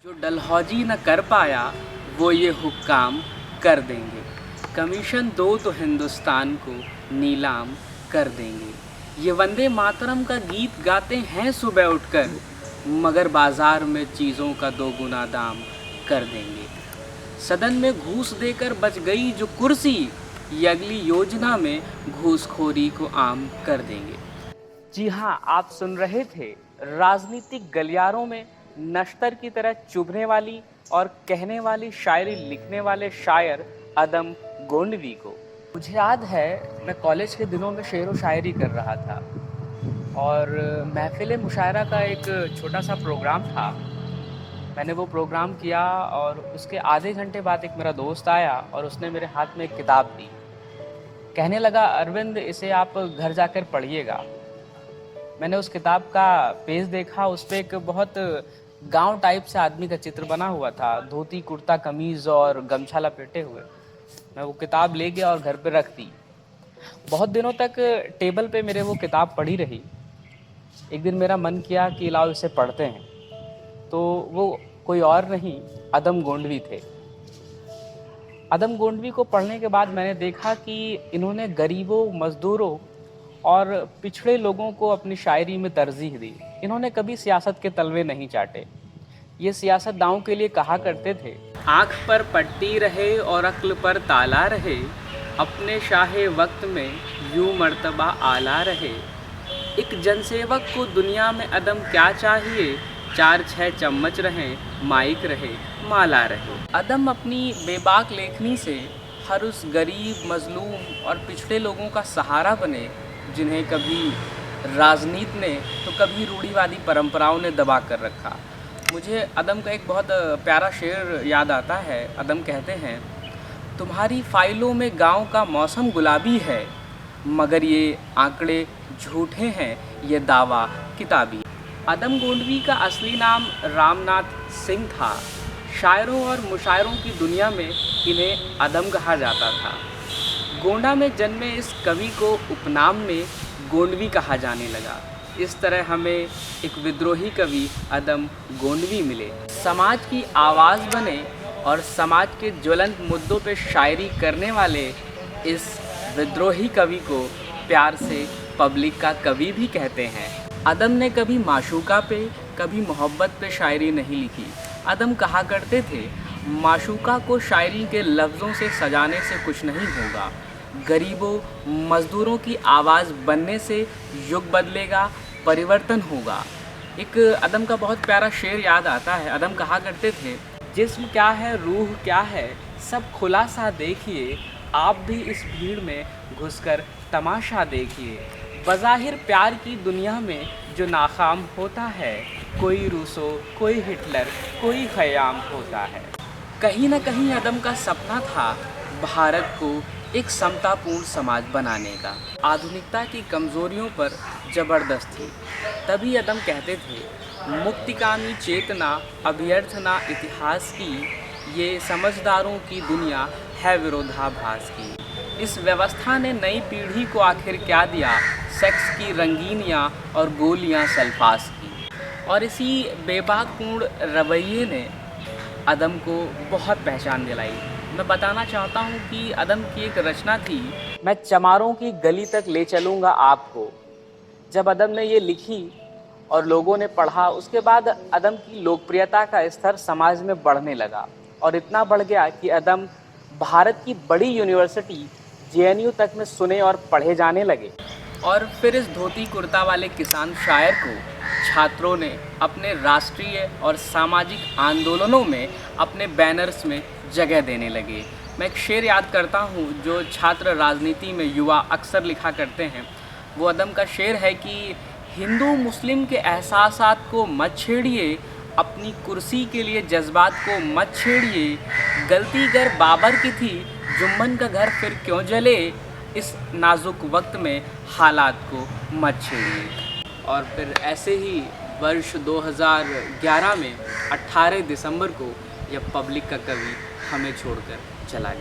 जो डलहौजी न कर पाया वो ये हुक्काम कर देंगे। कमीशन दो तो हिंदुस्तान को नीलाम कर देंगे। ये वंदे मातरम का गीत गाते हैं सुबह उठकर, मगर बाज़ार में चीज़ों का 2 गुना दाम कर देंगे। सदन में घूस देकर बच गई जो कुर्सी, ये अगली योजना में घूसखोरी को आम कर देंगे। जी हाँ, आप सुन रहे थे राजनीतिक गलियारों में नश्तर की तरह चुभने वाली और कहने वाली शायरी लिखने वाले शायर अदम गोंडवी को। मुझे याद है मैं कॉलेज के दिनों में शेर व शायरी कर रहा था और महफ़िल मुशायरा का एक छोटा सा प्रोग्राम था। मैंने वो प्रोग्राम किया और उसके आधे घंटे बाद एक मेरा दोस्त आया और उसने मेरे हाथ में एक किताब दी। कहने लगा, अरविंद इसे आप घर जाकर पढ़िएगा। मैंने उस किताब का पेज देखा, उस पे एक बहुत गांव टाइप से आदमी का चित्र बना हुआ था, धोती कुर्ता कमीज़ और गमछा लपेटे हुए। मैं वो किताब ले गया और घर पे रख दी। बहुत दिनों तक टेबल पे मेरे वो किताब पड़ी रही। एक दिन मेरा मन किया कि लाओ इसे पढ़ते हैं, तो वो कोई और नहीं अदम गोंडवी थे। अदम गोंडवी को पढ़ने के बाद मैंने देखा कि इन्होंने गरीबों, मज़दूरों और पिछड़े लोगों को अपनी शायरी में तरजीह दी। इन्होंने कभी सियासत के तलवे नहीं चाटे। ये सियासतदानों के लिए कहा करते थे, आँख पर पट्टी रहे और अक्ल पर ताला रहे, अपने शाहे वक्त में यूं मर्तबा आला रहे। एक जनसेवक को दुनिया में अदम क्या चाहिए, 4-6 चम्मच रहें, माइक रहे, माला रहे। अदम अपनी बेबाक लेखनी से हर उस गरीब, मजलूम और पिछड़े लोगों का सहारा बने जिन्हें कभी राजनीति ने तो कभी रूढ़िवादी परंपराओं ने दबा कर रखा। मुझे अदम का एक बहुत प्यारा शेर याद आता है। अदम कहते हैं, तुम्हारी फाइलों में गांव का मौसम गुलाबी है, मगर ये आंकड़े झूठे हैं, ये दावा किताबी। अदम गोंडवी का असली नाम रामनाथ सिंह था। शायरों और मुशायरों की दुनिया में इन्हें अदम कहा जाता था। गोंडा में जन्मे इस कवि को उपनाम में गोंडवी कहा जाने लगा। इस तरह हमें एक विद्रोही कवि अदम गोंडवी मिले। समाज की आवाज़ बने और समाज के ज्वलंत मुद्दों पे शायरी करने वाले इस विद्रोही कवि को प्यार से पब्लिक का कवि भी कहते हैं। अदम ने कभी माशूका पे, कभी मोहब्बत पे शायरी नहीं लिखी। अदम कहा करते थे, माशूका को शायरी के लफ्ज़ों से सजाने से कुछ नहीं होगा, गरीबों, मज़दूरों की आवाज़ बनने से युग बदलेगा, परिवर्तन होगा। एक अदम का बहुत प्यारा शेर याद आता है। अदम कहा करते थे, जिस्म क्या है, रूह क्या है, सब खुला सा देखिए, आप भी इस भीड़ में घुसकर तमाशा देखिए। बज़ाहिर प्यार की दुनिया में जो नाकाम होता है, कोई रूसो, कोई हिटलर, कोई ख़याम होता है। कहीं ना कहीं अदम का सपना था भारत को एक समतापूर्ण समाज बनाने का। आधुनिकता की कमज़ोरियों पर ज़बरदस्त थी। तभी अदम कहते थे, मुक्तिकामी चेतना अभ्यर्थना इतिहास की, ये समझदारों की दुनिया है विरोधाभास की। इस व्यवस्था ने नई पीढ़ी को आखिर क्या दिया, सेक्स की रंगीनियाँ और गोलियाँ सल्फास की। और इसी बेबाकपूर्ण रवैये ने अदम को बहुत पहचान दिलाई। मैं बताना चाहता हूँ कि अदम की एक रचना थी, मैं चमारों की गली तक ले चलूँगा आपको। जब अदम ने ये लिखी और लोगों ने पढ़ा, उसके बाद अदम की लोकप्रियता का स्तर समाज में बढ़ने लगा और इतना बढ़ गया कि अदम भारत की बड़ी यूनिवर्सिटी JNU तक में सुने और पढ़े जाने लगे। और फिर इस धोती कुर्ता वाले किसान शायर को छात्रों ने अपने राष्ट्रीय और सामाजिक आंदोलनों में अपने बैनर्स में जगह देने लगे। मैं एक शेर याद करता हूँ जो छात्र राजनीति में युवा अक्सर लिखा करते हैं। वो अदम का शेर है कि हिंदू मुस्लिम के एहसासात को मत छेड़िए, अपनी कुर्सी के लिए जज्बात को मत छेड़िए, गलती गर बाबर की थी, जुम्मन का घर फिर क्यों जले, इस नाजुक वक्त में हालात को मत छेड़िए। और फिर ऐसे ही वर्ष 2011 में 18 दिसंबर को यह पब्लिक का कवि हमें छोड़कर चला गया।